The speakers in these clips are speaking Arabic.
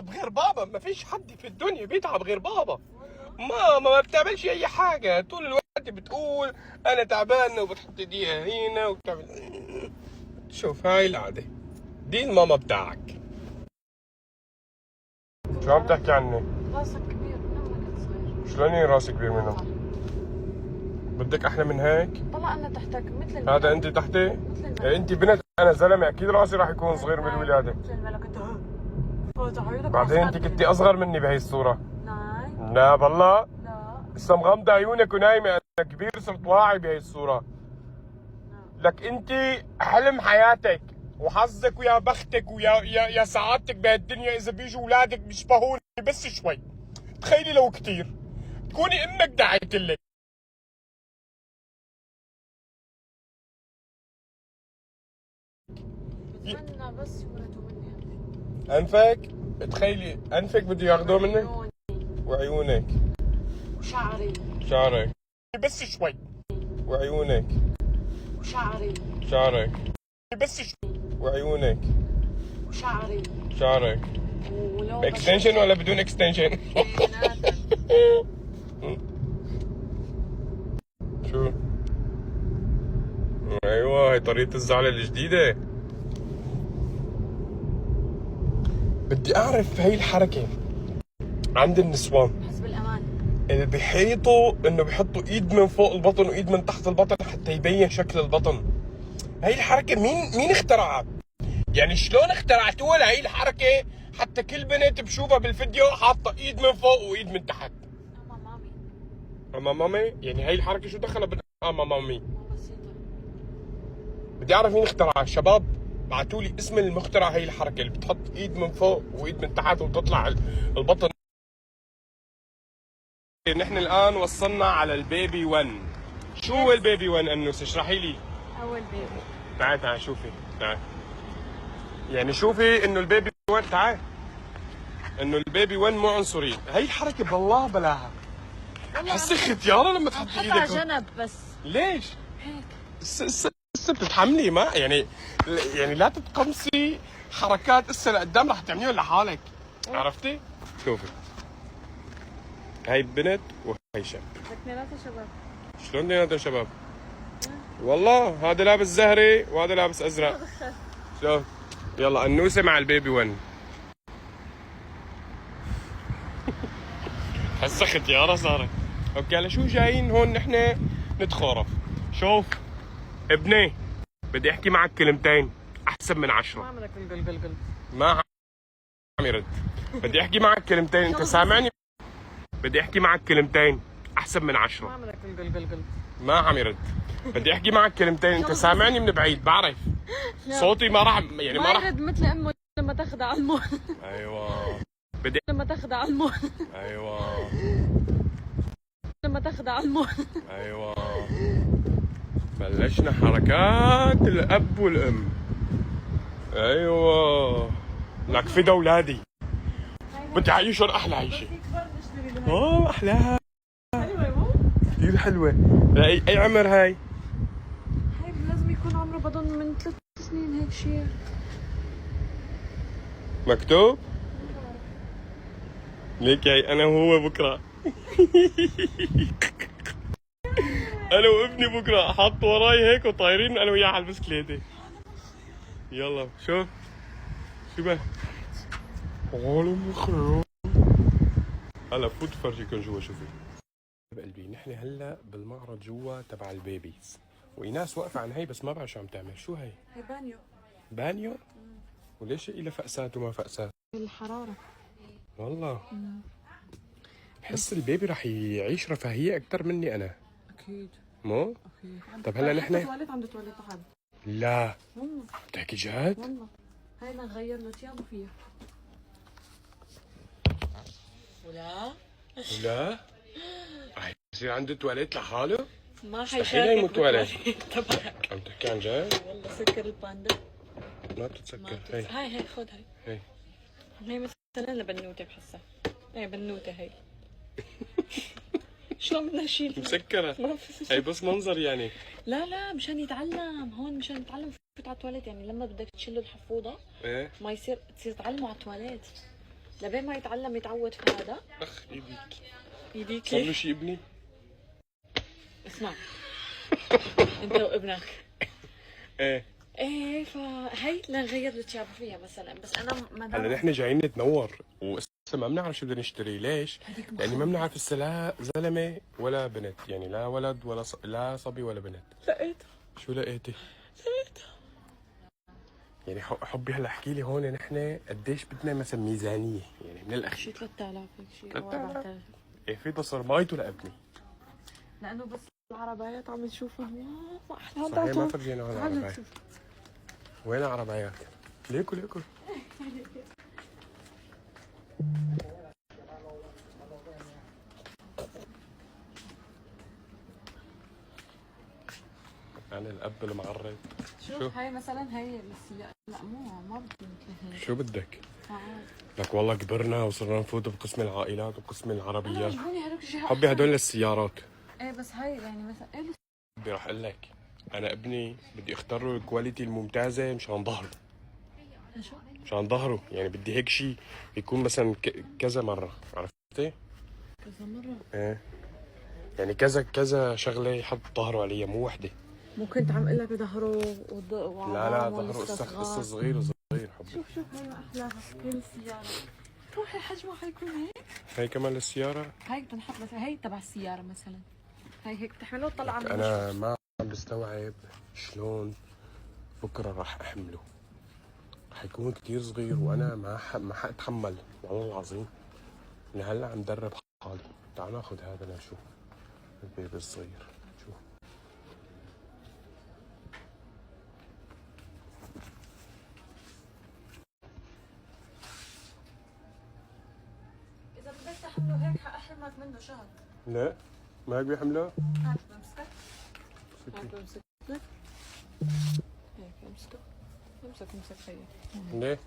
بيتعب غير بابا، ما فيش حد في الدنيا بيتعب غير بابا. ماما ما بتعملش اي حاجة، طول الوقت بتقول انا تعبانة وبتحط ايديها هنا وبتعمل. شوف هاي القعدة دي الماما بتاعك. شو عم تحكي عني؟ راسك كبير من لما كنت صغير. شلون راسي كبير منه؟ بدك احلى من هيك؟ طلع انا تحتك مثل الملك. هذا انت تحتي؟ مثل الملك. انت بنت انا زلمه، اكيد راسي راح يكون صغير من الولاده. مثل الملك انت. فوت عيونك. بعدين انت كنتي اصغر مني بهي الصوره. ناي. لا بالله لا. لسه مغمضه عيونك ونايمه، انا كبير صرت واعي بهي الصوره. لك انت حلم حياتك وحظك ويا بختك ويا سعادتك بهالدنيا اذا بيجوا اولادك بيشبهوني بس شوي. تخيلي لو كثير تكوني امك دعيت لك. بتمنى بس يورثوا مني انفك، تخيلي انفك بده ياخذوه منك عيوني وعيونك وشعري شعرك بس شوي وعيونك وشعري شعرك بس شوي وعيونك وشعري شعرك ولو باكستنشن ولا بدون اكستنشن؟ شو؟ ايوه هي طريقة الزعلة الجديدة. بدي اعرف هي الحركة عند النسوان بحس بالامان. اللي بيحيطوا انه بيحطوا ايد من فوق البطن وايد من تحت البطن حتى يبين شكل البطن. هي الحركة مين اخترعها؟ يعني شلون اخترعتوها لهي الحركة حتى كل بنت بشوفها بالفيديو حاطة ايد من فوق وايد من تحت؟ اما مامي. اما مامي؟ يعني هي الحركة شو دخلها اما مامي؟ بسيطة. بدي اعرف مين اخترعها، شباب بعتوا لي اسم المخترع هي الحركة اللي بتحط ايد من فوق وايد من تحت وتطلع البطن. نحن الان وصلنا على البيبي 1. شو هو البيبي 1 انوس؟ اشرحي لي. اول بيبي. تعال شوفي تعال. يعني شوفي انه البيبي 1 تعال انه البيبي 1 مو عنصري. هي الحركة بالله بلاها. حسي ختيارة لما تحطي ايدك على جنب بس. ليش؟ هيك. هسه بتتحملي ما يعني لا تتقمصي حركات هسه لقدام رح تعمليها لحالك. عرفتي؟ شوفي هاي بنت وهي شاب. اثنيناتهم شباب. شلون اثنيناتهم شباب؟ والله هذا لابس زهري وهذا لابس ازرق. شوف يلا انوسه مع البيبي 1. هسه ختيارة صارت. اوكي هلا شو جايين هون نحن نتخورف. شوف ابني بدي احكي معك كلمتين احسن من 10. ما عملك القل. ما عم يرد. بدي احكي معك كلمتين انت سامعني؟ بدي احكي معك كلمتين احسن من 10. ما عملك القل. ما عم يرد. بدي احكي معك كلمتين انت سامعني من بعيد بعرف. صوتي ما راح يعني ما راح يرد مثل امه لما تاخذها على المول. ايوه بدي لما تاخذها على المول. ايوه لما تاخذها على المول. ايوه بلشنا حركات الاب والام. ايوه لك فدا اولادي بدي اعيشهم احلى عيشه. احلاها كثير حلوه. اي عمر هاي؟ هاي لازم يكون عمره بظن من 3 سنين هيك شيء. مكتوب ليك هاي انا وهو بكره. انا وابني بكره حاط وراي هيك وطايرين انا وياه على البسكليته. يلا شوف شو بك؟ هلا فوت فرجيكم جوا. شوفي بقلبي نحن هلا بالمعرض جوا تبع البيبيز وايناس واقفه عن هي بس ما بعرف شو عم تعمل. شو هي؟ هي بانيو. بانيو؟ وليش إلها فأسات وما فأسات؟ الحرارة. والله بحس البيبي رح يعيش رفاهية أكثر مني أنا. أكيد. مو؟ أكيد. طب هلا نحن عنده تواليت تحت. لا والله. بتحكي جد؟ والله. هينا نغير له ثيابه فيها. لا رح يصير عنده تواليت لحاله؟ ما مستحيل يموت تواليت. تبعك. عم تحكي عن جد؟ والله سكر الباندا. ما بتتسكر. هاي خذ هاي. هي مثلا لبنوته بحسها. هي بنوته هي. شلون بدنا نشيل؟ مسكرة. هي بس منظر يعني. لا مشان يتعلم هون، مشان يتعلم فوت على التواليت. يعني لما بدك تشيل له الحفوضه ايه ما تصير تعلمه على التواليت. لبين ما يتعلم يتعود في هذا. اخ ايديك يديك صار له شي ابني. اسمع انت وابنك ايه فهي لنغير التياب فيها مثلا، بس انا ما هلا نحن جايين نتنور واسا ما بنعرف شو بدنا نشتري. ليش؟ لاني ما بنعرف هسه لا زلمه ولا بنت، يعني لا ولد ولا لا صبي ولا بنت. لقيتها. شو لقيتي؟ لقيتها. يعني حبي هلا احكي لي هون نحن قديش بدنا مثلا ميزانيه يعني من شي الاخير. 3000 هيك شيء 3000. ايه في تصر مايته لابني. لانه بس العربيات عم نشوفهم ما احلى. صحيح ما فرجينا هون العربيات. وين العربيات؟ ليكو انا الاب المعرض. شوف هاي مثلا هي السيارة. لا ما بدي مثل هيك. شو بدك؟ عادي. لك والله كبرنا وصرنا نفوت بقسم العائلات وقسم انا العربيات. عجبوني هذوك الشيء. حبي هدول للسيارات. ايه بس هاي يعني مثلا ايه بدي راح اقول لك انا ابني بدي اختار له الكواليتي الممتازه مشان ظهره. شو؟ مشان ظهره يعني بدي هيك شيء يكون مثلا كذا مره، عرفتي؟ كذا مرة. ايه يعني كذا شغله يحط ظهره عليها مو وحده. مو كنت عم اقول لك ظهره لا ظهره قصه صغير حبي. شوف هاي ما احلاها كل السيارة. روحي حجمها حيكون هيك. هي كمان للسياره. هاي بتنحط مثلا هي تبع السيارة مثلا. هاي هيك بتحمله وتطلع عم انا ما عم بستوعب شلون بكره راح احمله. حيكون كتير صغير وانا ما حاتحمل والله العظيم. من هلا عم درب حالي. تعال ناخذ هذا لنشوف البيبي الصغير. شوف اذا بدك تحمله هيك حاحرمك منه شهر. لا ما هيك بيحمله. هات بمسكك. هات بمسك لك. هيك امسكه. امسك هي. ليه؟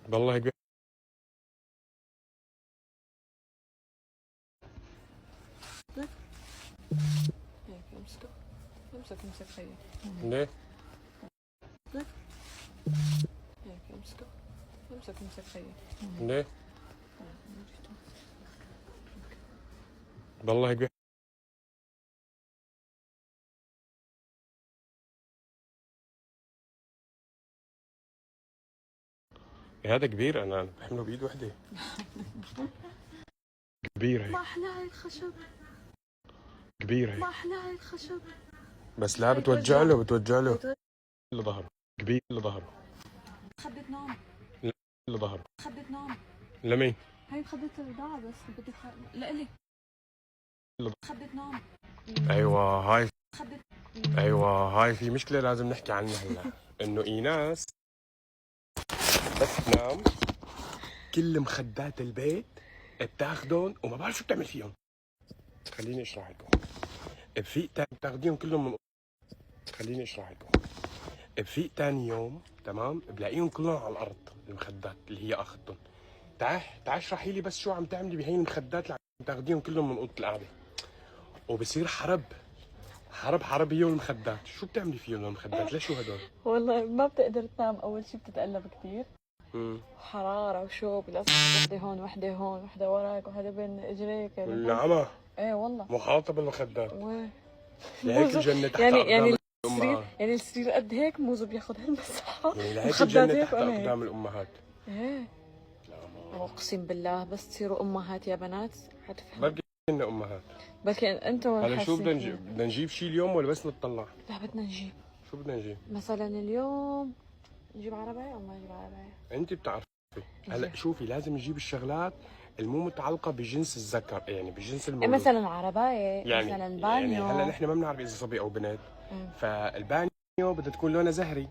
والله هيك هيك امسكه. امسك هي. ليه؟ هيك امسكه. امسك هي. ليه؟ والله هيك هذا كبير. انا بحمله بايد وحده. كبير ما هيك. احلى هاي الخشب. كبير هيك. ما احلى هاي الخشب. بس لا بتوجع له لظهره. كبير لظهره. خدة نوم. لظهره. خدة نوم. لمين؟ هاي خدة الرضاعة بس بدي لإلي. خدة نوم. ايوه هاي. خدة. ايوه هاي في مشكله لازم نحكي عنها هلا. انه ايناس بس تنام كل مخدات البيت بتاخدهم وما بعرف شو بتعمل فيهم. خليني اشرح لكم. بفيق بتاخديهم كلهم من. خليني اشرح لكم. بفيق تاني يوم تمام بلاقيهم كلهم على الارض المخدات اللي هي اخذتهم. تعال اشرحي لي بس شو عم تعملي بهي المخدات اللي عم تاخديهم كلهم من اوضه القعده. وبصير حرب هي والمخدات. شو بتعملي فيهم المخدات؟ ليش شو هدول؟ والله ما بتقدر تنام. اول شيء بتتقلب كثير. حرارة وشوب لازم وحدة هون وحدة وراك وحدة بين اجريك. النعمة. ايه والله محاطة بالمخدات. وين؟ لهيك الجنة تحت يعني أقدام السرير الأمهات. يعني السرير قد هيك موزه بياخذ هالمساحة. يعني لهيك الجنة تحت أقدام الأمهات. ايه اقسم بالله بس تصيروا امهات يا بنات حتفهموا. بركي كنا أمهات. بلكي انتم هلا شو بدنا نجيب شيء اليوم ولا بس نتطلع؟ لا بدنا نجيب. شو بدنا نجيب؟ مثلا اليوم نجيب عربية او ما نجيب عربية؟ أنت بتعرفي. هلا شوفي لازم نجيب الشغلات المو متعلقة بجنس الذكر، يعني بجنس المولود. مثلا عرباية يعني مثلا بانيو. يعني هلا نحن ما بنعرف إذا صبي أو بنت. فالبانيو بدها تكون لونها زهري.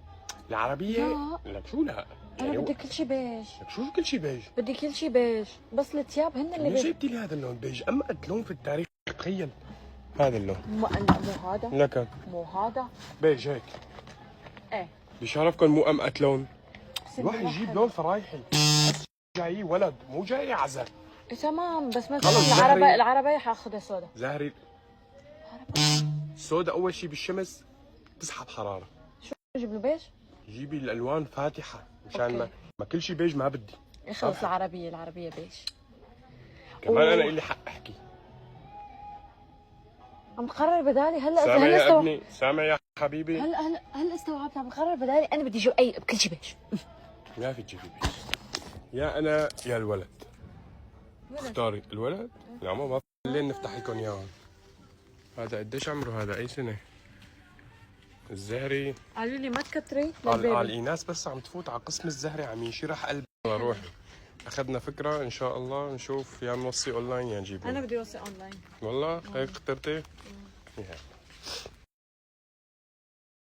العربية لا شو لا. انا بدي كل شيء بيج. شو كل شيء بيج؟ بدي كل شيء بيج بس الثياب هن اللي ليش جبتي لي هذا اللون بيج؟ أمقد لون في التاريخ. تخيل هذا اللون. لا مو هذا. لكن مو هذا بيج هيك. ايه بشرفكم مو أمقد لون. الواحد يجيب لون فرايحي. جاي ولد مو جاي عزل. إيه تمام بس مثلا العربية حاخذها سودا. زهري. السودا أول شيء بالشمس تسحب حرارة. شو اجيب له بيج؟ جيبي الألوان فاتحة مشان ما كل شيء بيج ما بدي. خلص العربية بيج. كمان انا إلي حق احكي. عم تقرر بدالي هلا. سامع يا ابني، سامع يا حبيبي. هلا استوعبت. عم تقرر بدالي انا بدي اجيب بكل شيء بيج. ما في تجيبي بيج. يا انا يا الولد. اختاري الولد. لا ما لين نفتح لكم اياه. هذا قديش عمره هذا؟ اي سنه؟ الزهري قالوا لي ما تكتري قال ايناس بس عم تفوت على قسم الزهري عم ينشرح قلبي. روحي اخذنا فكره ان شاء الله نشوف يا نوصي اونلاين يا نجيبه. انا بدي اوصي اونلاين والله هيك اخترتي؟